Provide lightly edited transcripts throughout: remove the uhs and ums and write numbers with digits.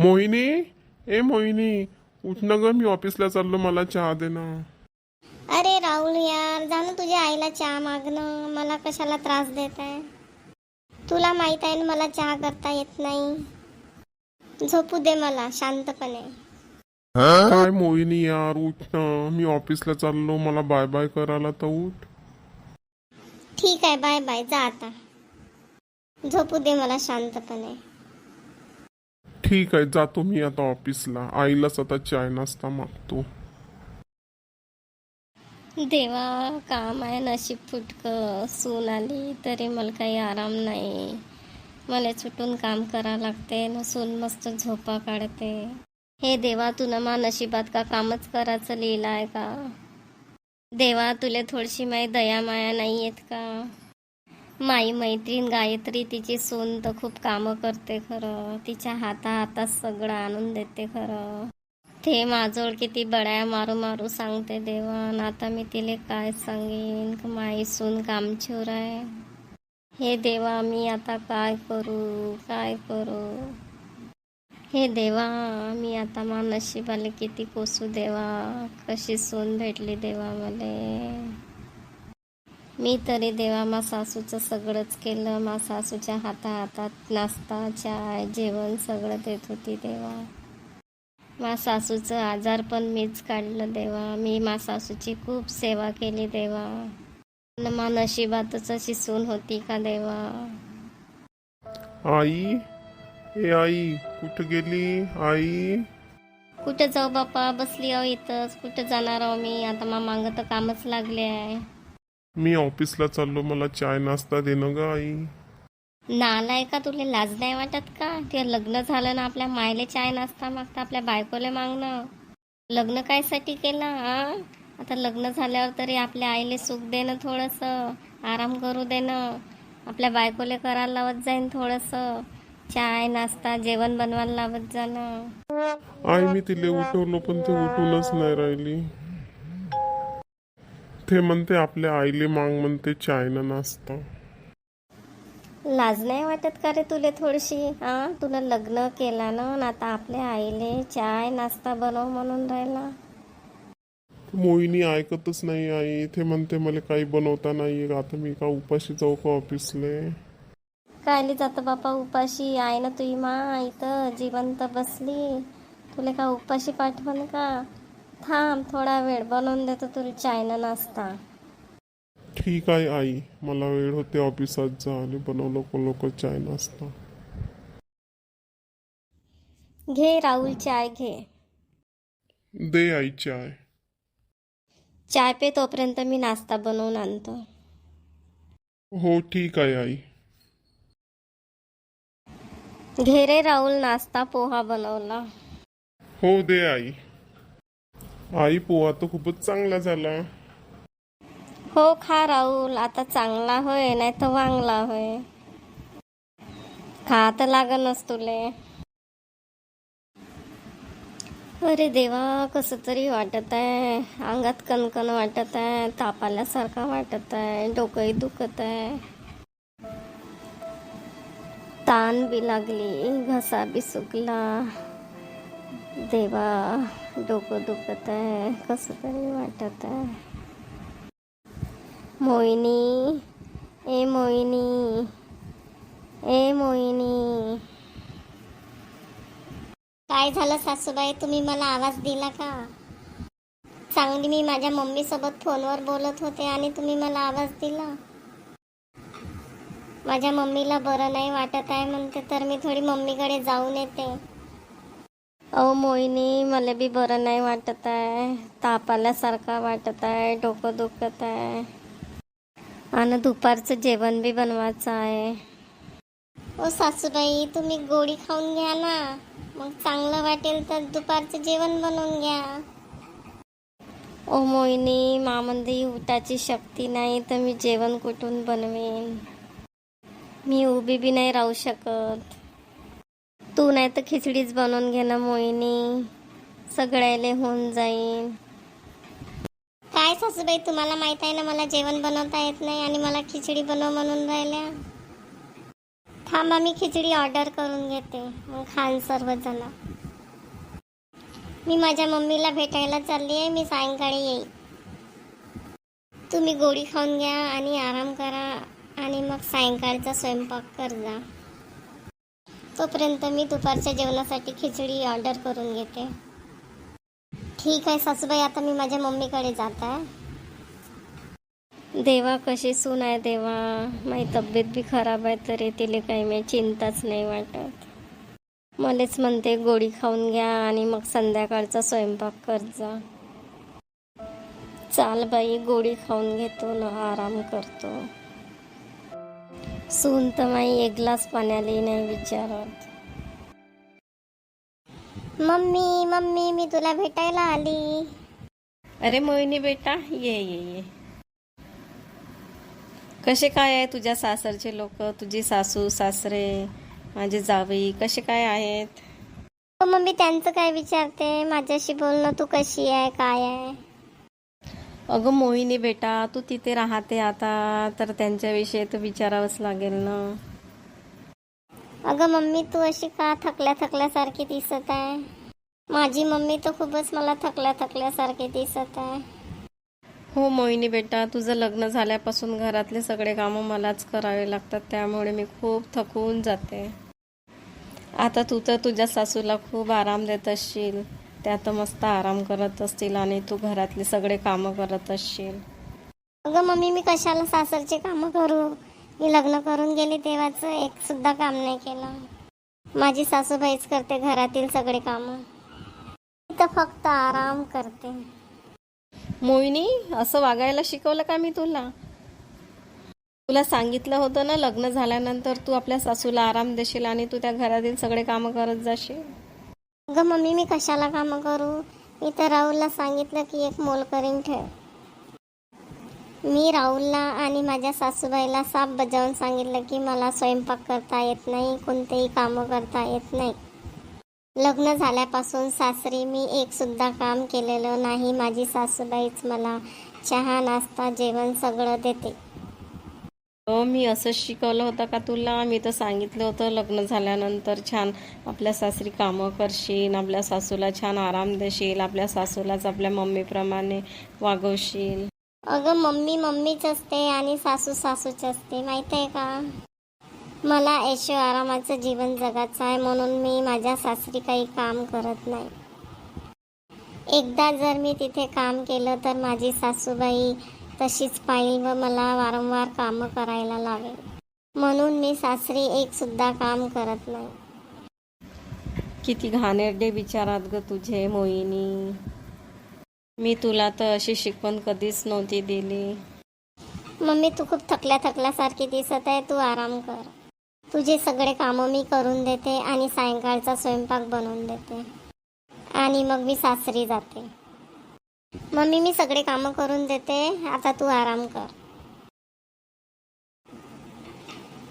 मोहिनी, ए मोहिनी, उठ ना ग, मी ऑफिसला चाललो, मला चहा दे ना. अरे राहुल यार, जा ना तुझ्या आईला चहा मागणं. मला कशाला त्रास देत आहे? तुला माहित आहे ना मला चहा करता येत नाही. झोपू दे मला शांतपणे. काय मोहिनी यार, उठ ना, मी ऑफिसला चाललो, मला बाय बाय करायला तर उठ. ठीक आहे, बाय बाय, जा आता. झोपू दे मला शांतपणे. ठीक आहे, जातो मी आता ऑफिसला. आईलाच आता चाय नाश्ता मागतो. देवा, काम आहे नशीब फुटकं. सून आली तरी मला काही आराम नाही. मला सुटून काम करा लागते न सून मस्त झोपा काढते. हे देवा, तुला मा नशिबात का कामच करायचं लिहिलं आहे का? देवा, तुला थोडीशी माई दया माया नाही येत का? माई मैत्रीण गायत्री, तिची सून तर खूप कामं करते खरं. तिच्या हातात सगळं आणून देते खरं. ते माझोळ किती बड्या मारू मारू सांगते देवा. न आता मी तिले काय सांगेन? माई सून कामचोर आहे. हे देवा, मी आता काय करू काय करू? हे देवा, मी आता मा नशिबाले किती कोसू देवा. कशी सून भेटली देवा मले. मी तरी देवा मा सासूचं सगळंच केलं. मा सासूच्या हातात नाश्ता चाय जेवण सगळं देत होती देवा. मा सासूचं आजार पण मीच काढलं देवा. मी मा सासूची खूप सेवा केली देवा. मा नशिबातच अशी सून होती का देवा? आई, ए आई, कुठं गेली आई? कुठं जाऊ बापा, बसली आहो इथंच. कुठं जाणार आहो मी आता? मा मागं तर कामच लागले आहे. मी ऑफिसला चाललो, मला चाय नाश्ता दे ना ग आई. नालाय का, तुला लाज नाही वाटत का? ते लग्न झालं ना, आपल्या मायले चाय नाश्ता मागता, आपल्या बायकोले मागणं. लग्न कायसाठी केलं हा? आता लग्न झाल्यावर तरी आपल्या आईले सुख देणं, थोडंसं आराम करू देणं. आपल्या बायकोले करायला लावत जाईन थोडंसं चाय नाश्ता जेवण बनवायला लावत जाणं. आई, मी तिला उठवलं पण ते उठूनच नाही राहिली. ते म्हणते आपल्या आईले माग, म्हणते चाय ना नाश्ता. लाज नाही वाटत का रे तुले थोडीशी? हा, तुला लग्न केला ना, आता आपल्या आईले चाय नाश्ता बनव म्हणून राहिला. मोहिनी ऐकतच नाही आई. ते म्हणते मला काही बनवता नाही. आता मी का उपाशी जाऊ का ऑफिसले? कायली जातं बापा उपाशी? आहे ना तुझी मा इथं जिवंत बसली. तुला का उपाशी पाठवण का? थांब, थोडा वेळ बनवून देतो तुला चाय ना नाश्ता. ठीक आहे आई, मला वेळ होते ऑफिसात जा आणि बनवलं लोक चाय नाश्ता. घे राहुल, चाय घे. दे आई चाय. चाय पे तोपर्यंत मी नाश्ता बनवून आणतो. हो ठीक आहे आई. घे रे राहुल, नाश्ता पोहा बनवला. हो दे आई. आई, पोहा तर खूपच चांगला झाला. हो खा राहुल, आता चांगला होय नाही तर वांगला होय. खा तर लागनच तुले. अरे देवा, कसं तरी वाटत आहे. अंगात कणकण वाटत आहे. ताप आल्यासारखा वाटत आहे. डोकंही दुखत आहे. ताण बी लागली, घसा बी सुकला. देवा, डोकं दुखत आहे. कसं तरी वाटत आहे. मोहिनी, ए मोहिनी, ए मोहिनी. काय झालं सासूबाई, तुम्ही मला आवाज दिला का? चांगली मी माझ्या मम्मी सोबत फोनवर बोलत होते आणि तुम्ही मला आवाज दिला. माझ्या मम्मीला बरं नाही वाटत आहे म्हणते, तर मी थोडी मम्मीकडे जाऊन येते. अहो मोहिनी, मला बी बरं नाही वाटत आहे. ताप आल्यासारखा वाटत आहे. डोकं दुखत आहे आणि दुपारचं जेवण बी बनवायचं आहे. ओ सासूबाई, तुम्ही गोळी खाऊन घ्या ना, मग चांगलं वाटेल तर दुपारचं जेवण बनवून घ्या. ओ मोहिनी, मामध्ये उठाची शक्ती नाही तर मी जेवण कुठून बनवेन? मी उभी बी नाही राहू शकत. तू नाही तर खिचडीच बनवून घे ना मोहिनी, सगळ्याले होऊन जाईन. काय सासूबाई, तुम्हाला माहित आहे ना मला जेवण बनवता येत नाही आणि मला खिचडी बनव म्हणून राहिल्या. थांबा, मी खिचडी ऑर्डर करून घेते, मग खान सर्वजण. मी माझ्या मम्मीला भेटायला चालली आहे, मी सायंकाळी येईल. तुम्ही गोळी खाऊन घ्या आणि आराम करा आणि मग सायंकाळचा स्वयंपाक कर जा. तोपर्यंत मी दुपारच्या जेवणासाठी खिचडी ऑर्डर करून घेते. ठीक आहे सासूबाई, आता मी माझ्या मम्मीकडे जात आहे. देवा, कशी सून आहे देवा. माझी तब्येत बी खराब आहे तरी तिला काही मी चिंताच नाही वाटत. मलाच म्हणते गोळी खाऊन घ्या आणि मग संध्याकाळचा स्वयंपाक कर जा. चाल बाई, गोळी खाऊन घेतो ना आराम करतो. सून तर माई एक ग्लास पाण्यालाही नाही विचारत. मम्मी मम्मी, मी तुला भेटायला आली. अरे मोहिनी बेटा, ये ये ये. कसे काय आहे तुझ्या सासरचे लोक, तुझी सासू सासरे, माझे जावई कसे काय आहेत? हो मम्मी, त्यांचं काय विचारते, माझ्याशी बोलणं. तू कशी आहे, काय आहे? अगं मोहिनी बेटा, तू तिथे राहते आता, तर त्यांच्याविषयी तर विचारावंच लागेल ना. अगं मम्मी, तू अशी का थकल्यासारखी दिसत आहे? माझी मम्मी तर खूपच मला थकल्यासारखी दिसत आहे. हो मोहिनी बेटा, तुझं लग्न झाल्यापासून घरातले सगळे कामं मलाच करावे लागतात, त्यामुळे मी खूप थकून जाते. आता तू तर तुझ्या सासूला खूप आराम देत असशील, त्यात मस्त आराम करत असतील आणि तू घरातली सगळे कामं करत असशील. अगं मम्मी, मी कशाला सासरचे कामं करू? मी लग्न करून गेली तेव्हाच एक सुद्धा काम नाही केलं. माझी सासूबाईच करते घरातील सगळे कामं. मी तर फक्त आराम करते. मोहिनी, असं वागायला शिकवलं का मी तुला? तुला सांगितलं होतं ना, लग्न झाल्यानंतर तू आपल्या सासूला आराम देशील आणि तू त्या घरातील सगळे कामं करत जाशील. अगं मम्मी, मी कशाला कामं करू? मी तर राहुलला सांगितलं की एक मोलकरीण ठेव. मी राहुलला आणि माझ्या सासूबाईला साफ बजावून सांगितलं की मला स्वयंपाक करता येत नाही, कोणतेही कामं करता येत नाही. लग्न झाल्यापासून सासरी मी एक सुद्धा काम केलेलं नाही. माझी सासूबाईच मला चहा नाश्ता जेवण सगळं देते. हो, मी असंच शिकवलं होतं का तुला? मी तर सांगितलं होतं लग्न झाल्यानंतर छान आपल्या सासरी कामं करशील, आपल्या सासूला छान आराम देशील, आपल्या सासूलाच आपल्या मम्मीप्रमाणे वागवशील. अगं मम्मी मम्मीच असते आणि सासू सासूच असते, माहिती आहे का? मला ऐशो आरामाचं जीवन जगायचं आहे, म्हणून मी माझ्या सासरी काही काम करत नाही. एकदा जर मी तिथे काम केलं तर माझी सासूबाई तशीच पाहिल व मला वारंवार कामं करायला लावेल. म्हणून मी सासरी एक सुद्धा काम करत नाही. किती घाणेरडे विचारात ग तुझे मोहिनी. मी तुला तर अशी शिकवण कधीच नव्हती दिली. मम्मी, तू खूप थकल्यासारखी दिसत आहे, तू आराम कर. तुझे सगळे कामं मी करून देते आणि सायंकाळचा स्वयंपाक बनवून देते आणि मग मी सासरी जाते. मम्मी, मी सगळे कामं करून देते, आता तू आराम कर.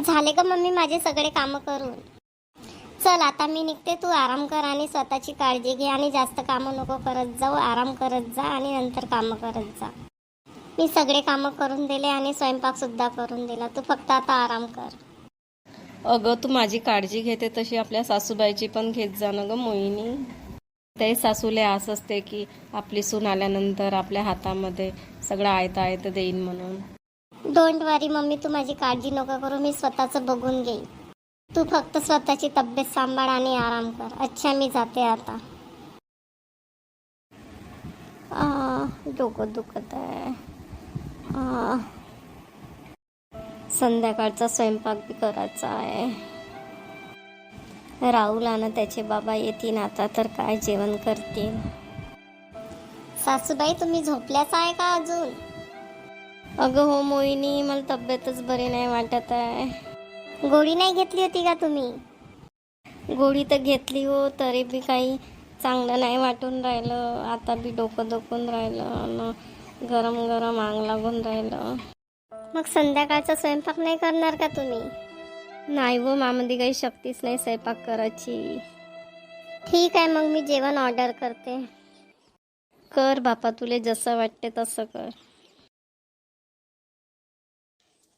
झाले का मम्मी माझे सगळे कामं करून? चल आता मी निघते, तू आराम कर आणि स्वतःची काळजी घे आणि जास्त कामं नको करत जाऊ. आराम करत जा आणि नंतर कामं करत जा. मी सगळे कामं करून दिले आणि स्वयंपाक सुद्धा करून दिला, तू फक्त आता आराम कर. अगं, तू माझी काळजी घेते तशी आपल्या सासूबाईची पण घेत जा ना ग मोहिनी. ते सासूले आस असते की आपली सून आल्यानंतर आपल्या हातामध्ये सगळं आयतं देईन म्हणून. डोंट वरी मम्मी, तू माझी काळजी नको करू, मी स्वतःचं बघून घेईन. तू फक्त स्वतःची तब्येत सांभाळ आणि आराम कर. अच्छा, मी जाते आता. डोकं दुखत आहे. संध्याकाळचा स्वयंपाक बी करायचा आहे. राहुल आणि त्याचे बाबा येतील आता, तर काय जेवण करतील. सासूबाई, तुम्ही झोपल्याच आहे का अजून? अगं हो मोहिनी, मला तब्येतच बरी नाही वाटत आहे. गोळी नाही घेतली होती का तुम्ही? गोळी तर घेतली हो, तरी बी काही चांगलं नाही वाटून राहिलं. आता बी डोकं दुखून राहिलं न गरम गरम आंग लागून राहिलं. मग संध्याकाळचा स्वयंपाक नाही करणार का तुम्ही? नाही व, मामध्ये काही शक्तीच नाही स्वयंपाक करायची. ठीक आहे, मग मी जेवण ऑर्डर करते. कर बापा, तुले जसं वाटते तसं कर.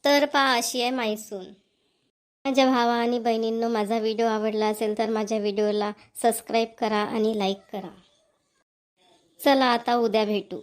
तर पहा, अशी आहे माई सून. माझ्या भावा आणि बहिणींनो, माझा व्हिडिओ आवडला असेल तर माझ्या व्हिडिओला सबस्क्राईब करा आणि लाईक करा. चला आता उद्या भेटू.